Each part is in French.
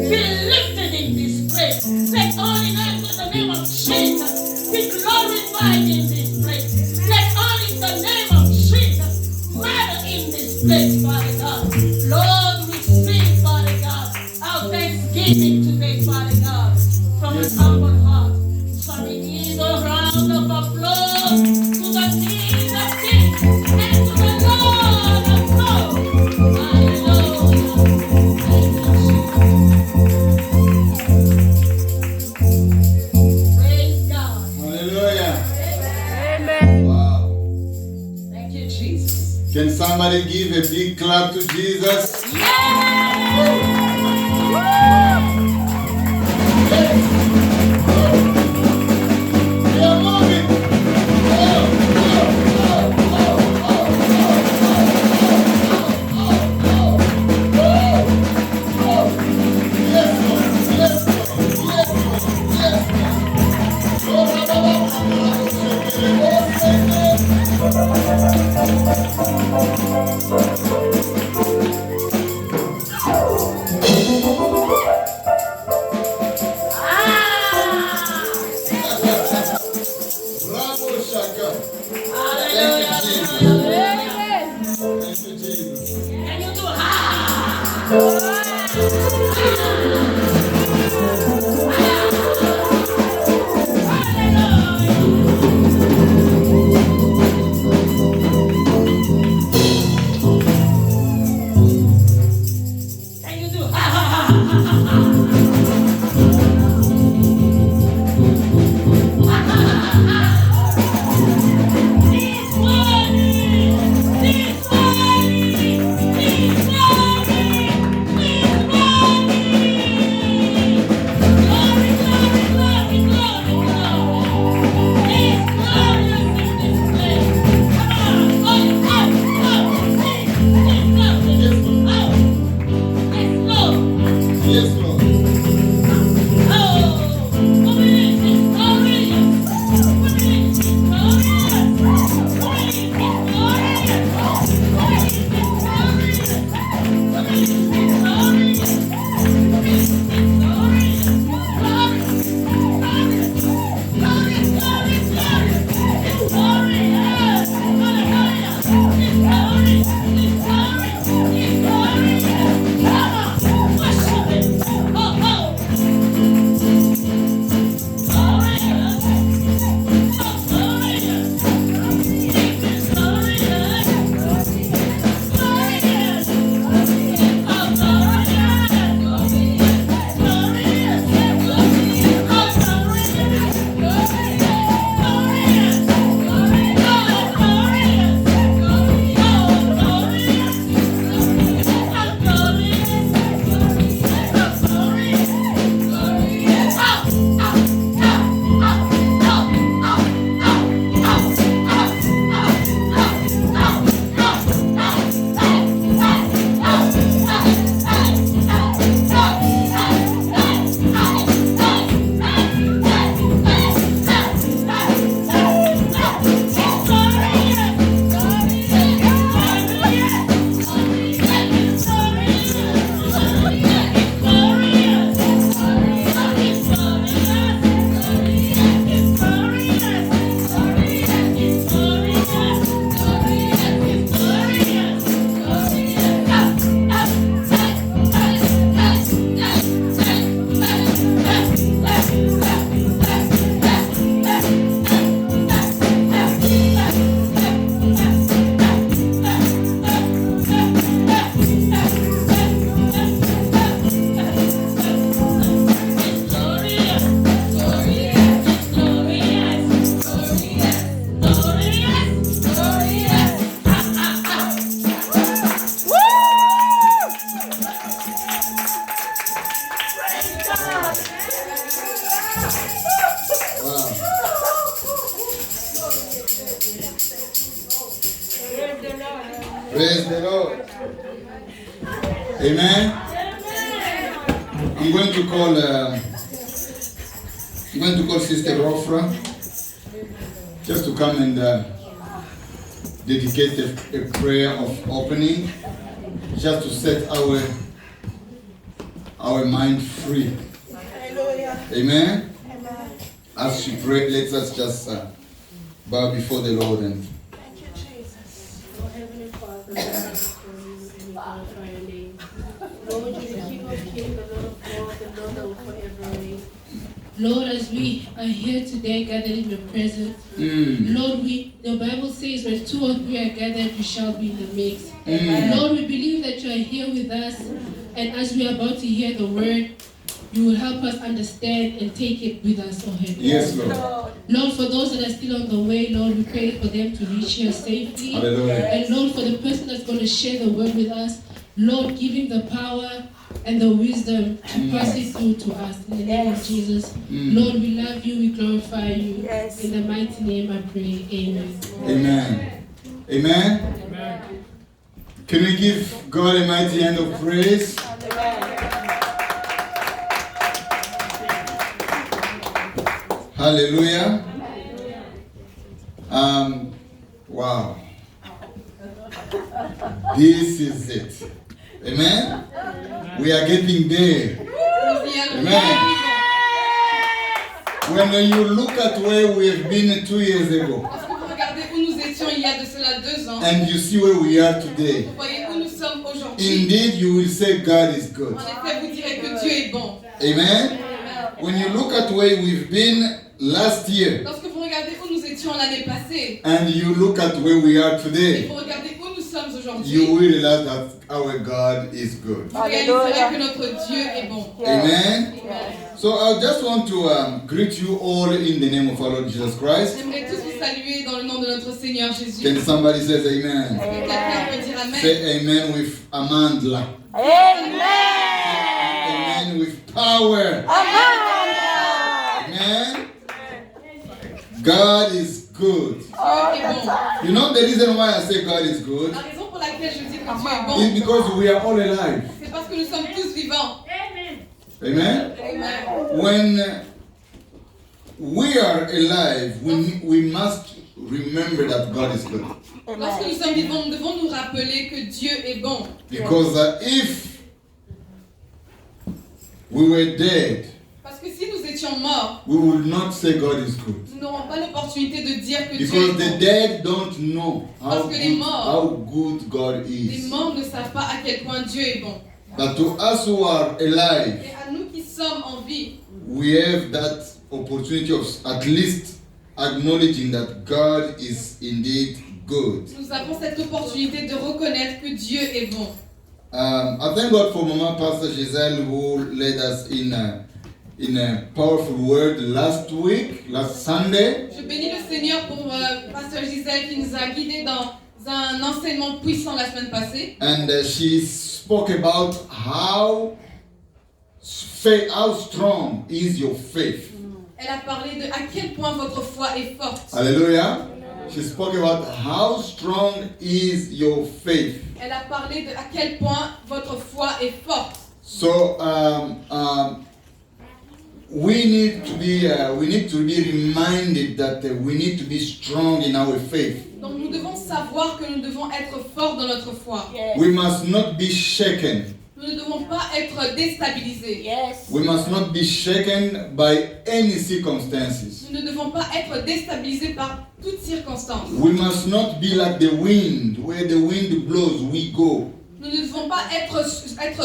be lifted in this place. Let holy name to the name of Jesus be glorified in this place. Let only the name of Jesus matter in this place, Father God. Lord, we sing, Father God, our thanksgiving today, Father God, from an humble heart. So we need a round of applause to the King of Kings and to the Lord of Lords. Hallelujah. Praise God. Hallelujah. Amen. Wow. Thank you, Jesus. Can somebody give a big clap to Jesus? Bravo, Shaka. Hallelujah. Thank you, Jesus. Can you do Can you do Yes, Lord. Praise the Lord. Amen. I'm going to call Sister Rofra just to come and dedicate a prayer of opening, just to set our mind free. Amen. As she prayed, let us just bow before the Lord and Thank you, Jesus. Oh, Heavenly Father, we glorify your name. Lord, you're the King of Kings, the Lord of Lords, the Lord that will forever reign. Lord, as we are here today gathered in your presence, Lord, the Bible says when 2 or 3 are gathered, you shall be in the midst. Lord, we believe that you are here with us, and as we are about to hear the word, you will help us understand and take it with us, oh Heaven. yes, Lord. Lord, for those that are still on the way, Lord, we pray for them to reach here safely. Hallelujah. And Lord, for the person that's going to share the word with us, Lord, give him the power and the wisdom to pass it through to us. In the name of Jesus. Lord, we love you, we glorify you. Yes. In the mighty name I pray. Amen. Amen. Amen. Can we give God a mighty hand of praise? Hallelujah. Wow. This is it. Amen. We are getting there. Amen. When you look at where we have been 2 years ago, Parce que vous regardez où nous étions il y a de cela 2 ans, and you see where we are today, vous voyez où nous sommes aujourd'hui. indeed you will say God is good. En effet, vous direz que Dieu est bon. Amen. When you look at where we've been last year, Lorsque vous regardez où nous étions l'année passée, and you look at where we are et today, vous regardez où nous sommes aujourd'hui, you will realize that our God is good. vous réaliserez que notre Dieu est bon. Amen. So I just want to greet you all in the name of our Lord Jesus Christ. J'aimerais tous vous saluer dans le nom de notre Seigneur Jésus. Can somebody say amen? Quelqu'un peut dire Amen. Say amen with Amandla. Amen. Amen with power. Amen. God is good. Dieu est bon. You know the reason why I say God is good La raison pour laquelle je dis que Dieu est is bon, because we are all alive. c'est parce que nous sommes tous vivants. Amen. Amen. When we are alive, we must remember that God is good. Lorsque nous sommes vivants, nous devons nous rappeler que Dieu est bon. Because if we were dead, Parce que si nous étions morts, we would not say God is good. nous n'aurons pas l'opportunité de dire que Dieu est Because bon. the dead don't know Parce que les morts- how good God Les is. morts ne savent pas à quel point Dieu est bon. But to us who are alive, Et à nous qui sommes en vie, we have that opportunity of at least acknowledging that God is indeed good. nous avons cette opportunité de reconnaître que Dieu est bon. I thank God for Mama Pastor Giselle who led us in a powerful word last Sunday. Je bénis le Seigneur pour Pasteur Gisèle qui nous a guidés dans un enseignement puissant la semaine passée. And she spoke about how strong is your faith. Elle a parlé de à quel point votre foi est forte. Hallelujah. She spoke about how strong is your faith. Elle a parlé de à quel point votre foi est forte. So we need to be reminded that we need to be strong in our faith. Donc nous devons savoir que nous devons être forts dans notre foi. We must not be shaken. Nous ne devons pas être déstabilisés. Yes. We must not be shaken by any circumstances. Nous ne devons pas être déstabilisés par toutes circonstances. We must not be like the wind. Where the wind blows, we go. Nous ne devons pas être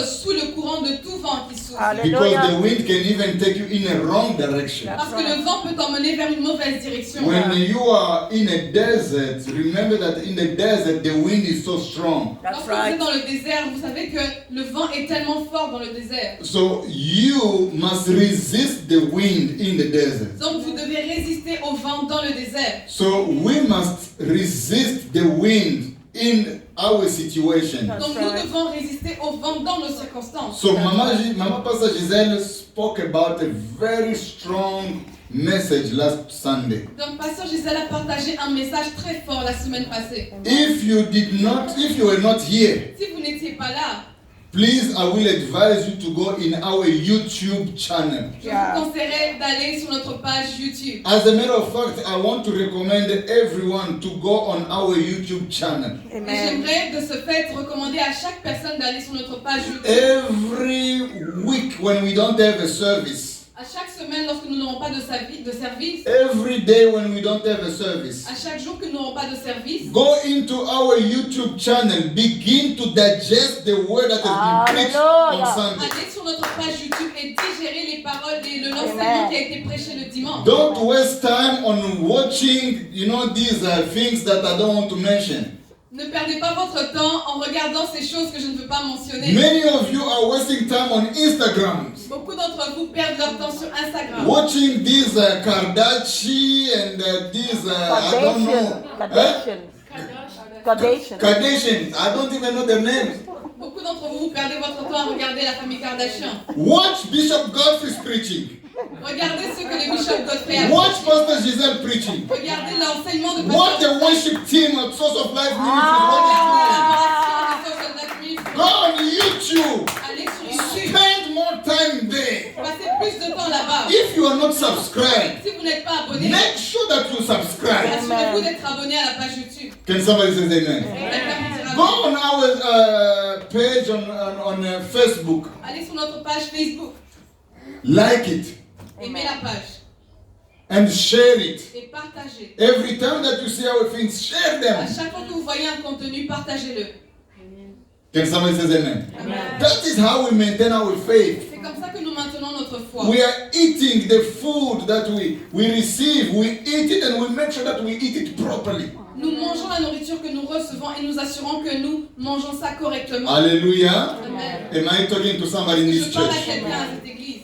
sous le courant de tout vent qui souffle. Because the wind can even take you in a wrong direction. Parce que le vent peut t'emmener vers une mauvaise direction. When you are in a desert, remember that in the desert the wind is so strong. Lorsque vous êtes dans le désert, vous savez que le vent est tellement fort dans le désert. So you must resist the wind in the desert. Donc vous devez résister au vent dans le désert. So we must resist the wind in our situation. Donc nous devons résister au vent dans nos circonstances. So Mama Pastor Giselle spoke about a very strong message last Sunday. Donc Pasteur Gisèle a partagé un message très fort la semaine passée. If you were not here, Si vous n'étiez pas là, please, I will advise you to go in our YouTube channel. je vous conseillerais d'aller sur notre page YouTube. As a matter of fact, I want to recommend everyone to go on our YouTube channel. Et j'aimerais de ce fait recommander à chaque personne d'aller sur notre page YouTube. Every week, when we don't have a service, À chaque semaine, lorsque nous n'aurons pas de service, every day when we don't have a service, à chaque jour que nous n'aurons pas de service, go into our YouTube channel, begin to digest the word that has been preached on Sunday. allez sur notre page YouTube et digérez les paroles et l'enseignement qui a été prêché le dimanche. Don't waste time on watching, these things that I don't want to mention. Ne perdez pas votre temps en regardant ces choses que je ne veux pas mentionner. Many of you are wasting time on Instagram, Beaucoup d'entre vous perdent leur temps sur Instagram. watching these Kardashian and these, I don't know, Kardashians. I don't even know their names. Beaucoup d'entre vous perdez votre temps à regarder la famille Kardashian. Watch Bishop Godfrey's preaching. Regardez ce que le bishop Godfrey a Watch dit. Pastor Giselle preaching. Regardez l'enseignement de Watch Pasteur the worship team at Source of Life Ministries. Go on YouTube. Allez sur YouTube. Spend more time there. Passez plus de temps là-bas. If you are not subscribed, Si vous n'êtes pas abonné, make sure that you subscribe. assurez-vous d'être abonné à la page YouTube. Can somebody say amen? Quelqu'un me dira Go oui. on our page on Facebook. Allez sur notre page Facebook. Like it Aimez la page. and share it. Et partagez. Every time that you see our things, share À them. chaque fois que vous voyez un contenu, partagez-le. Can somebody say amen? Amen. That is how we maintain our faith. C'est comme ça que nous maintenons notre foi. We are eating the food that we receive. We eat it and we make sure that we eat it properly. Nous mangeons la nourriture que nous recevons et nous assurons que nous mangeons ça correctement. Hallelujah. Amen. Am I talking to somebody in Je this parle à church? quelqu'un à cette église.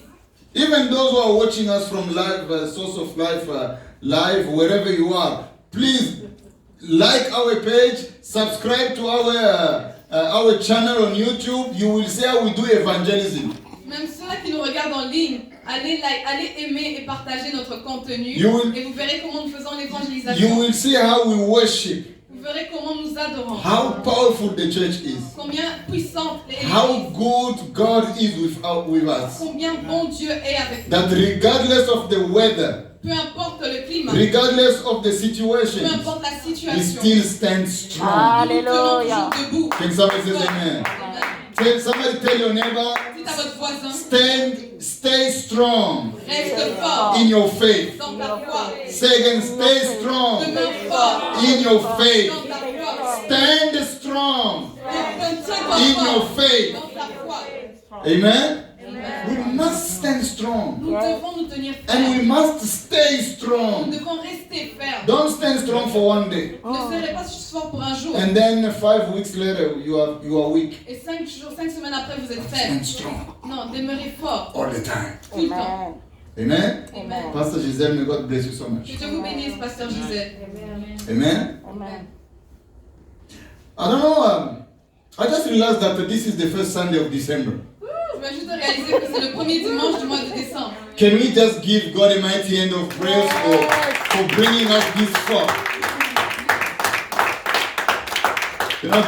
Even those who are watching us from live, Source of Life, live, wherever you are, please like our page, subscribe to our channel on YouTube. You will see how we do evangelism. Même ceux-là qui nous regardent en ligne, allez aimer et partager notre contenu. You will- Et vous verrez comment nous faisons You l'évangélisation. will see how we worship, Vous verrez comment nous adorons. how powerful the church is, Combien puissante est how l'église. good God is with us. Combien bon Dieu est avec nous. That regardless of the weather, Peu importe le climat. regardless of the Peu situation, importe la He situation. still stands strong. Nous tenons toujours debout. Can somebody say amen? Somebody tell your neighbor, Dites à votre voisin, stay strong reste fort in your faith. dans ta foi. Say again, stay strong Demeure fort in your faith. dans ta foi. Stand strong Tiens-toi in your fort faith. dans ta foi. Amen? Amen. We must stand strong Nous devons nous tenir and we fermes. must stay Nous strong. devons rester fermes. Don't stand strong for one day Ne serez pas juste fort pour un jour. and then 5 weeks later you are weak. Et 5 semaines après, vous êtes Stand faibles. strong Non, demeurez fort all the time. tout le temps. Amen? Amen. Pastor Giselle, may God bless you so much. Que Dieu vous bénisse, Pasteur Gisèle. Amen? Amen. I don't know. I just realized that this is the first Sunday of December. Je viens juste de réaliser que c'est le premier dimanche du mois de décembre. Can we just give God a mighty hand of praise for bringing us this far?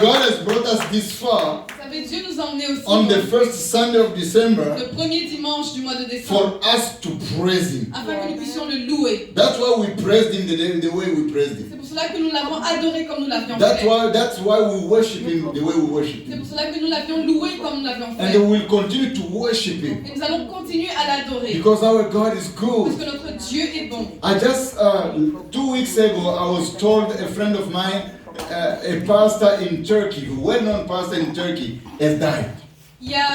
God has brought us this far Vous savez, Dieu nous a emmenés aussi on the first Sunday of December le premier dimanche du mois de décembre for us to praise Him. afin que nous puissions le louer. That's why we praised Him the way we praised C'est Him. pour cela que nous l'avons adoré comme nous l'avions That's fait. why we worship Him the way we worship C'est Him. pour cela que nous l'avions loué comme nous l'avions And fait. we will continue to worship Him Et nous allons continuer à l'adorer. because our God is Parce good. que notre Dieu est bon. I just 2 weeks ago I was told a friend of mine, a pastor in Turkey, a well-known pastor in Turkey, has died. Il y a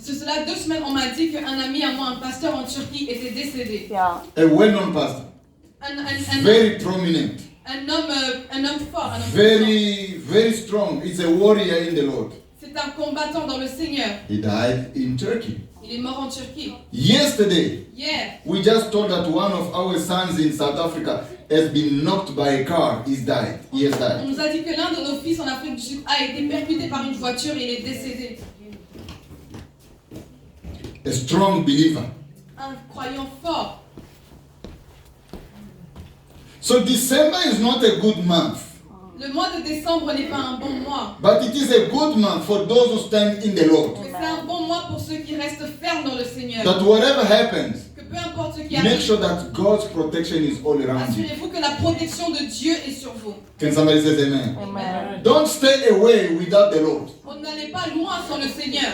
cela 2 semaines, on m'a dit qu'un ami à moi, un pasteur en Turquie, était décédé. A well-known pastor, very prominent, un homme fort, un homme puissant. very strong. He's a warrior in the Lord. C'est un combattant dans le Seigneur. He died in Turkey. Il est mort en Turquie. Yesterday, Hier, we just told that one of our sons in South Africa has been knocked by a car. He has died. on nous a dit que l'un de nos fils en Afrique du Sud a été percuté par une voiture et il est décédé. A strong believer. Un croyant fort. So December is not a good month, Le mois de décembre n'est pas un bon mois. but it is a good month for those who stand in the Lord. Mais c'est un bon mois pour ceux qui restent fermes dans le Seigneur. That whatever happens, Que peu importe ce qui make arrive, sure that God's protection is all around you. assurez-vous que la protection de Dieu est sur vous. Can somebody say amen? Amen. Don't stay away without the Lord. On n'allait pas loin sans le Seigneur.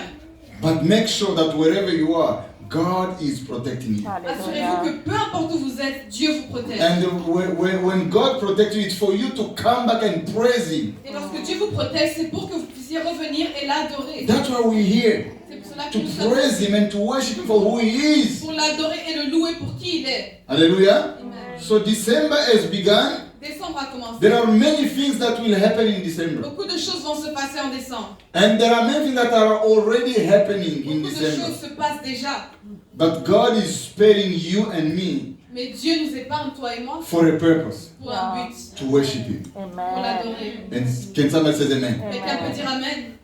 But make sure that wherever you are, God is protecting you. Assurez-vous que peu importe où vous êtes, Dieu vous protège. And when God protects you, it's for you to come back and praise Him. Et lorsque Dieu vous protège, c'est pour que vous puissiez revenir et l'adorer. That's why we're here. C'est pour cela que To nous sommes praise Him and to worship Him for who He is. pour l'adorer et le louer pour qui il est. Hallelujah. Amen. So December has begun. Décembre a commencé. There are many things that will happen in December. Beaucoup de choses vont se passer en décembre. And there are many things that are already happening in Beaucoup de December. choses se passent déjà. But God is sparing you and me Mais Dieu nous épargne, toi et moi, for a purpose, pour un but, to worship Him. pour Amen. l'adorer. And can somebody say amen? Quelqu'un peut dire Amen.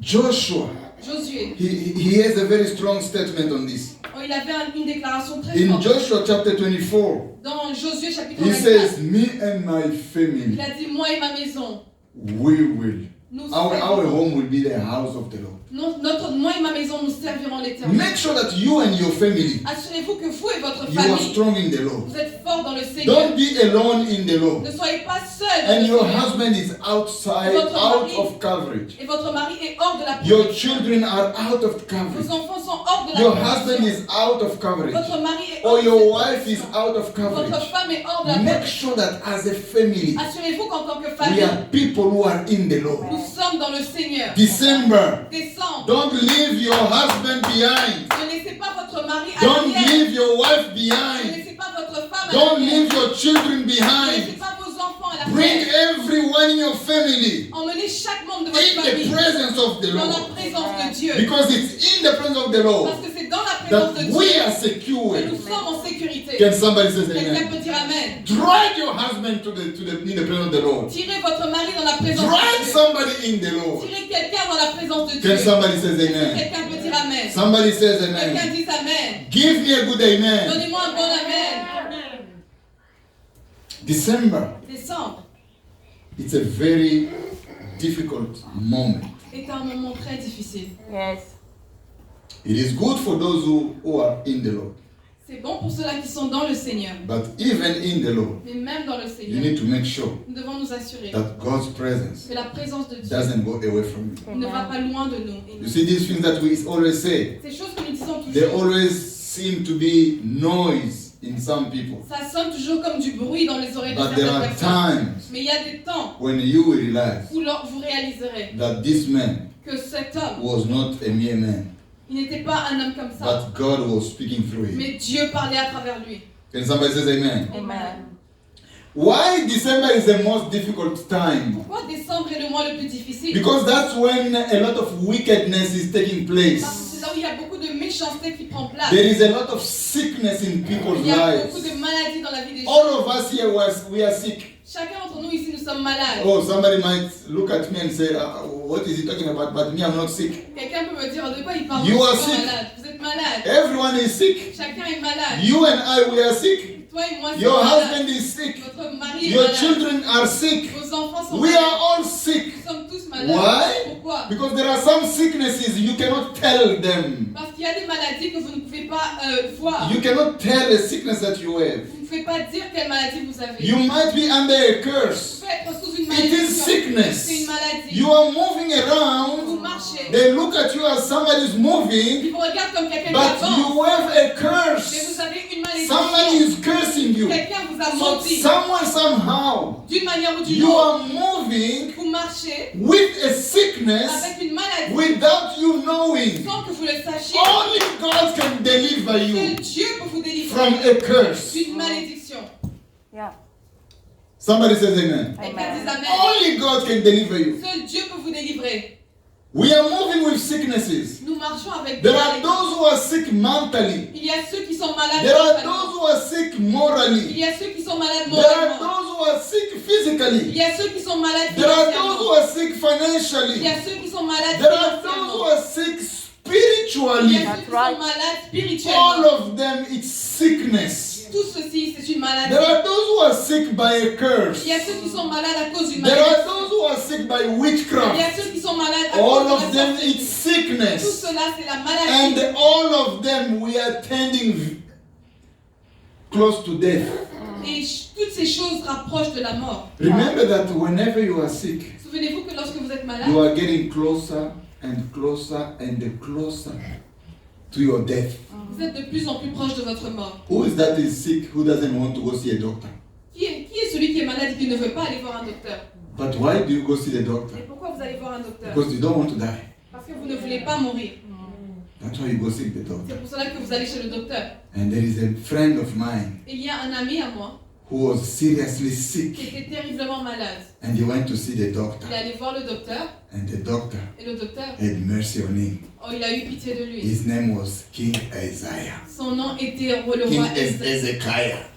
Joshua, Josué, he has a very strong statement on this. oh, il avait une déclaration très In forte. Joshua chapter 24, Dans Josué chapitre he 24, says, me and my il family, a dit, moi et ma maison, we will. nous Our servirons. home will be the house of the Lord. Moi et ma maison, nous servirons l'Éternel. Make sure that you and your family, Assurez-vous que vous et votre you are famille, strong in the Lord. vous êtes forts dans le Seigneur. Don't be alone in the Lord. Ne soyez pas seuls dans And le your Seigneur. husband is outside, out of coverage. Et votre mari est hors de la Your protection. children are out of Vos coverage. enfants sont hors de la Your protection. husband is out of coverage. Votre mari est Or hors de your cette wife is protection. out of Votre coverage. femme est hors de la Make protection. sure that as a family, Assurez-vous qu'en tant que we famille, are people who are in the Lord. nous sommes dans le Seigneur. December, Décembre. don't leave your husband behind. Ne laissez pas votre mari à Don't l'arrière. leave your wife Ne behind. laissez pas votre femme à Don't l'arrière. leave your children Ne laissez behind. pas vos enfants à Bring l'arrière. everyone in your family Emmenez chaque membre de in votre the famille presence of the dans la Lord. présence de Dieu. Because it's in the presence of the Lord Parce que c'est dans la présence that de we Dieu are que secured. nous sommes en sécurité. Can somebody say Quelqu'un amen? peut dire Amen. Drag your husband in the presence of the Lord. Tirez votre mari dans la présence Drag de Dieu. somebody in the Lord. Tirez quelqu'un dans la présence de Can Dieu. somebody say amen? Quelqu'un peut dire Amen. Somebody says Quelqu'un amen. dit Amen. Give me a good amen. Donnez-moi un bon Amen. December, Décembre it's a very difficult moment. est un moment très difficile. Yes. It is good for those who are in the Lord. C'est bon pour ceux-là qui sont dans le Seigneur. But even in the Lord, Mais même dans le you Seigneur, need to make sure nous devons nous assurer that God's presence que la présence de Dieu doesn't go away from you. ne va pas loin de nous. Et You see, these things that we always say, ces choses que nous disons they toujours, always seem to be noise in some people. ça sonne toujours comme du bruit dans les oreilles de But there certaines are personnes. times Mais il y a des temps when you will realize où vous réaliserez that this man que cet homme, was not a mere man, il n'était pas un homme comme ça, but God was speaking through him. mais Dieu parlait à travers lui. Can somebody say amen? Amen. Why December is the most difficult time? Pourquoi décembre est le mois le plus difficile? Because that's when a lot of wickedness is taking Parce que place. c'est là où il y a beaucoup de méchanceté qui prend place. There is a lot of sickness in people's Il y a beaucoup lives. de maladies dans la vie des gens. All of us here, we are sick. Chacun d'entre nous ici, nous sommes malades. Oh, somebody might look at me and say, what is he talking about? But me, I'm not sick. Quelqu'un peut me dire, de quoi il parle? You Vous are êtes sick. malade. Vous êtes malade. Everyone is sick. Chacun est malade. You and I, we are sick. Toi et moi, sommes Your malades. husband is sick. Votre mari est Your malade. children are sick. Vos enfants sont We malades. are all sick. Nous sommes tous malades. Why? Pourquoi? Because there are some sicknesses you cannot tell them. Parce qu'il y a des maladies que vous ne pouvez pas voir. You cannot tell a sickness that you have. Vous ne pouvez pas dire quelle maladie vous avez. You might be under a Vous curse. pouvez être sous une It maladie. is sickness. C'est une maladie. You are moving Vous around. marchez. They look at you as somebody is moving, Ils vous regardent comme quelqu'un qui but avance. you have a Mais curse. vous avez une malédiction. Somebody is cursing you. Quelqu'un vous a So menti. somewhere, somehow, D'une manière ou d'une you autre. are moving Vous marchez with a sickness avec une maladie without you knowing. sans que vous le sachiez. Only God can deliver Seul you Dieu peut vous délivrer from a curse. d'une malédiction. Yeah. Somebody says amen. Quelqu'un dit Amen. Only God can deliver you. Seul Dieu peut vous délivrer. We are moving with sicknesses. Nous marchons avec des There are maladies. those who are sick mentally. Il y a ceux qui sont malades There are mentalement. those who are sick Il morally. y a ceux qui sont malades There are moralement. those who are sick Il physically. y a ceux qui sont malades There are those who financièrement. are sick Il y financially. a ceux qui sont malades There are those who financièrement. are sick Il y spiritually. a ceux qui sont malades All spirituellement. of them, it's sickness. Tout ceci, c'est une maladie. There are those who are sick by a curse. Il y a ceux qui sont malades à cause d'une There maladie. are those who are sick by Il y a witchcraft. ceux qui sont malades à All cause de of la them, sorcellerie. it's Tout sickness. cela, c'est la maladie. And all of them, we are tending close to death. Et toutes ces choses rapprochent de la mort. Remember that whenever you are sick, Souvenez-vous que lorsque vous êtes malade, you are getting closer and closer to your death. Vous êtes de plus en plus proche de votre mort. Who is that is sick who doesn't want to go see a doctor? Qui est celui qui est malade et qui ne veut pas aller voir un docteur? But why do you go see the doctor? Et pourquoi vous allez voir un docteur? Because you don't want to die. Parce que vous ne voulez pas mourir. That's why you go see the doctor. C'est pour cela que vous allez chez le docteur. And there is a friend of mine Et il y a un ami à moi who was seriously qui sick, était terriblement malade. and he went to see the doctor, Il est allé voir le docteur and the doctor et le docteur, had mercy on him. oh, il a eu pitié de lui. His name was King Isaiah. Son nom était le King roi Ezekiah.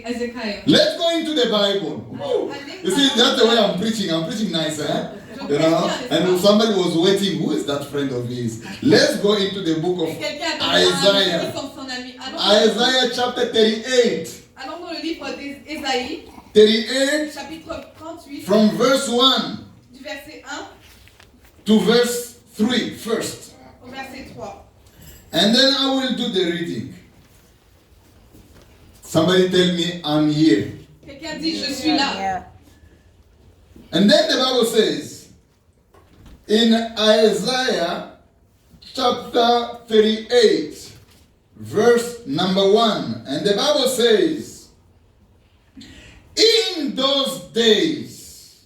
Ezekiel. Let's go into the Bible. Woo. You see, that's the way I'm preaching. I'm preaching nice, eh? You know? And somebody was waiting. Who is that friend of his? Let's go into the book of Quelqu'un a demandé Isaiah. son ami. Allons Isaiah chapter 38. dans le livre d'Ésaïe, 38 chapitre 38, from verse 1 du verset 1 to verse 3 first. au verset 3. And then I will do the reading. Somebody tell me I'm here. Quelqu'un dit, je suis là. And then the Bible says, in Isaiah chapter 38, verse number 1, and the Bible says, in those days,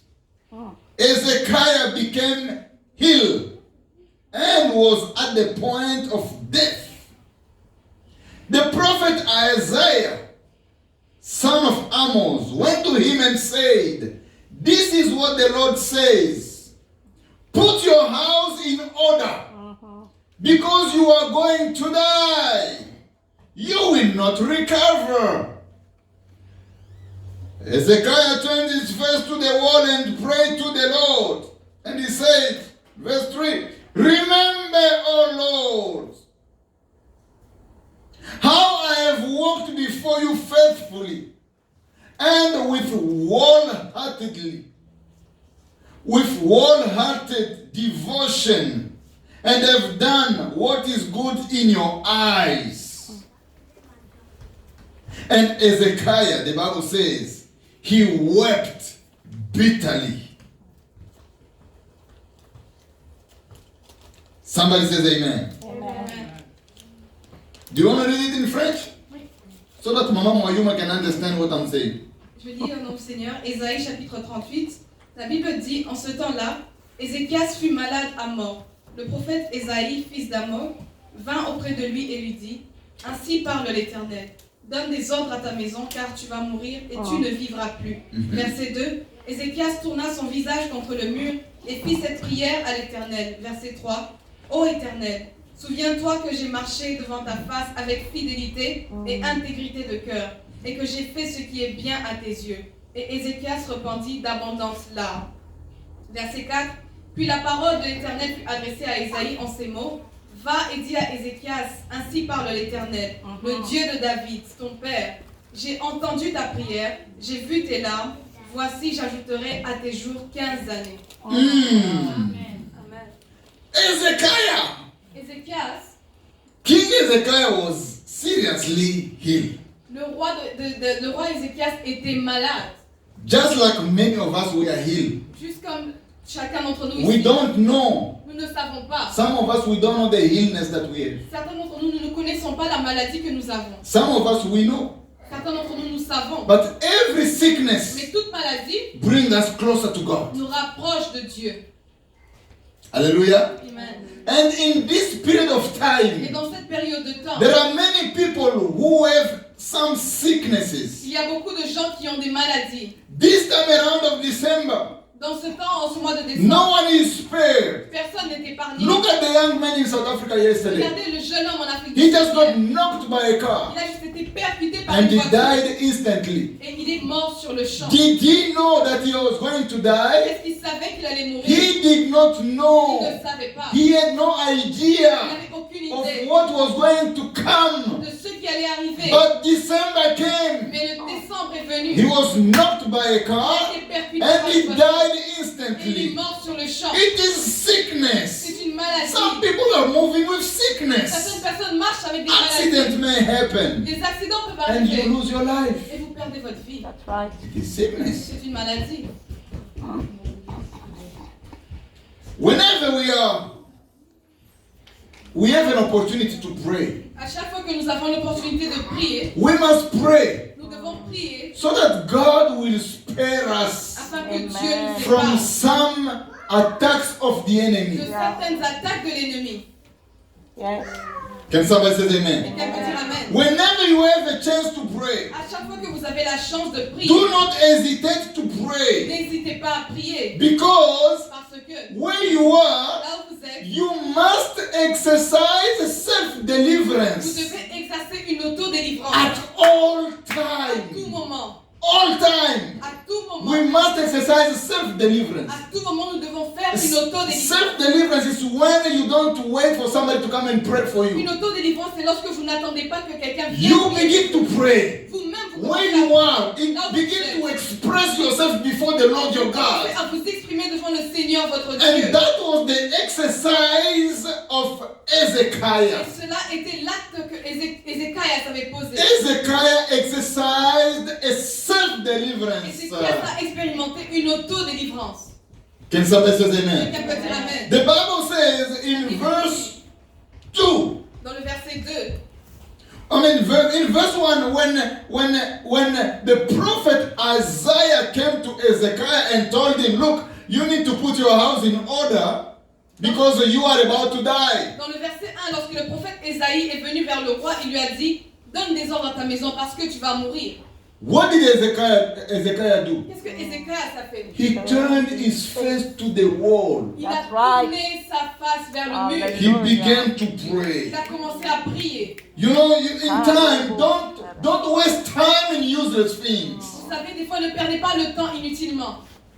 Ezekiah became ill and was at the point of death. The prophet Isaiah, son of Amos, went to him and said, this is what the Lord says. Put your house in order, because you are going to die. You will not recover. Ezekiah turned his face to the wall and prayed to the Lord. And he said, verse 3, remember, O Lord, how I have walked before you faithfully and with wholehearted devotion, and have done what is good in your eyes. And Ezekiah, the Bible says, he wept bitterly. Somebody says amen. Amen. Do you want to read it in French? So that Mama Moyuma can understand what I'm saying. Je lis au nom du Seigneur, Ésaïe chapitre 38. La Bible dit, en ce temps-là, Ézéchias fut malade à mort. Le prophète Ésaïe, fils d'Amos, vint auprès de lui et lui dit, ainsi parle l'Éternel, donne des ordres à ta maison, car tu vas mourir et tu ne vivras plus. Verset 2, Ézéchias tourna son visage contre le mur et fit cette prière à l'Éternel. Verset 3, ô Éternel, souviens-toi que j'ai marché devant ta face avec fidélité et intégrité de cœur, et que j'ai fait ce qui est bien à tes yeux. Et Ézéchias repentit d'abondantes larmes. Verset 4, puis la parole de l'Éternel fut adressée à Ésaïe en ces mots, va et dis à Ézéchias, ainsi parle l'Éternel, le Dieu de David, ton père. J'ai entendu ta prière, j'ai vu tes larmes, voici j'ajouterai à tes jours 15 années. Amen. Ezekiah! Ézéchias, King Ezekiah was seriously ill. le roi Ézéchias était malade, Just like many of us, we are ill. juste comme chacun d'entre nous We ici. don't know. Nous ne savons pas. Some of us, we don't know the illness that we have. Certains d'entre nous, nous ne connaissons pas la maladie que nous avons. Some of us, we know. Certains d'entre nous, nous savons. But every sickness Mais toute maladie brings us closer to God. nous rapproche de Dieu. Hallelujah. Amen. And in this period of Et time, dans cette période de temps, there are many people who have some sicknesses. il y a beaucoup de gens qui ont des maladies. This time around of December, Dans ce temps, en ce mois de no décembre, one is spared. personne n'est épargné. Look at the young man in South Africa yesterday. Regardez le jeune homme en Afrique du He Sud. just got knocked by a car Il a juste été percuté par and une he voiture. died instantly. Et il est mort sur le champ. Did he know that he was going to die? Est-ce qu'il savait qu'il allait mourir? He did not Il know. ne savait pas. He had no Il idea n'avait aucune of idée what was going to come. de ce qui allait arriver. But December came. Mais le décembre est venu. He was knocked by a Il car a été percuté and par he une voiture. died Et il est instantly. mort sur le champ. It is sickness. C'est une maladie. Some people are moving with Certaines sickness. personnes marchent avec des maladies. Accident may happen Des accidents peuvent and you arriver. lose your life. Et vous perdez votre vie. It is sickness. C'est une maladie. Whenever we have an opportunity to pray, À chaque fois que nous avons l'opportunité de prier, we must pray nous devons prier so that God will spare us afin que Dieu nous from épargne some attacks of the enemy. de certaines attaques de l'ennemi. Yes. Can somebody say amen? Quelqu'un peut dire Amen. Whenever you have a chance to pray, À chaque fois que vous avez la chance de prier, do not hesitate to pray, n'hésitez pas à prier. because Parce que where you are, là où vous êtes, you must exercise vous self-deliverance devez exercer une autodélivrance at all à tout time. moment. All time. À tout moment. We must exercise self-deliverance. À tout moment, nous devons faire une autodélivrance. Self-deliverance is when you don't wait for somebody to come and pray for Une you. autodélivrance, c'est lorsque vous n'attendez pas que quelqu'un vienne You prier. begin to pray. Vous-même, vous Where commencez you are, begin to express yourself before the Lord your God. à vous exprimer devant le Seigneur, votre Dieu. And that was the exercise of Et Ezekiah. cela était l'acte que Ézéchias avait posé. Ezekiah exercised a Et self-deliverance. Ézéchias a expérimenté une autodélivrance. Can somebody say amen? Quelqu'un peut dire Amen. The Bible says in verse 2, Dans le verset 2, in verse 1, when the prophet Isaiah came to Ezekiah and told him, look, you need to put your house in order because you are about to die. dans le verset 1, lorsque le prophète Ésaïe est venu vers le roi, il lui a dit, donne des ordres à ta maison parce que tu vas mourir. What did Ezekiah do? Qu'est-ce que Ézéchias a fait? He turned his face to the wall. Il a That's right. tourné sa face vers le mur. He began to Il pray. a commencé à prier. You know, in time, don't waste time in useless things. Vous savez, des fois, ne perdez pas le temps inutilement.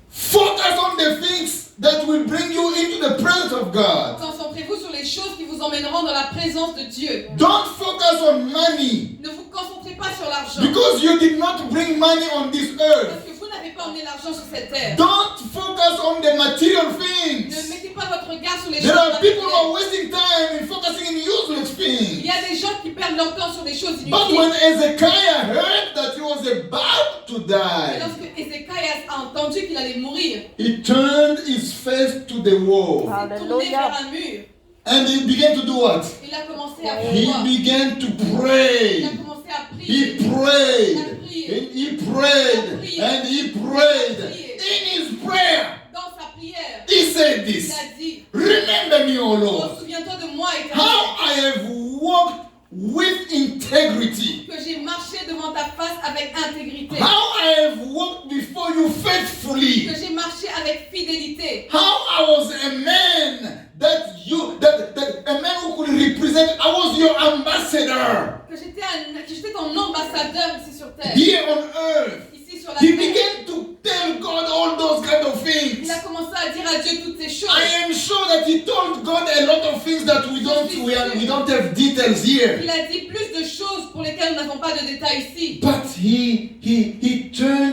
Focus on the things that will bring you into the presence of God. Concentrez-vous sur les choses qui vous emmèneront dans la présence de Dieu. Don't focus on money Ne vous concentrez pas sur l'argent. because you did not bring money on this Parce earth. que vous n'avez pas emmené l'argent sur cette terre. Don't focus on the material Ne things. mettez pas votre regard sur les There choses are people who are matérielles. wasting time in focusing in useless Il things. y a des gens qui perdent leur temps sur des choses But when inutiles. Ezekiah heard that he was about to Et die, lorsque Ézéchias a entendu qu'il allait mourir, he turned his face to the wall il s'est tourné vers Hallelujah. un mur. and he began to do what? Il a commencé à He prier. began to Il pray. a commencé à He prier. prayed. And he prayed. And he prayed. In his prayer, Dans sa prière, he said il this. a dit, Remember me, O oh, Lord, souviens-toi de moi, Éternel, how I have walked with integrity. que j'ai marché devant ta face avec intégrité, How I have walked before you faithfully. que j'ai marché avec fidélité, How I was a man that a man who could represent. I was your ambassador que j'étais ton ambassadeur ici sur terre, here on earth. ici sur la He terre. began to tell God all those kind of things. Il a commencé à dire à Dieu toutes ces choses. I am sure that he told God a lot of things that we don't have details here. Il a dit plus de choses pour lesquelles nous n'avons pas de détails ici. But he turned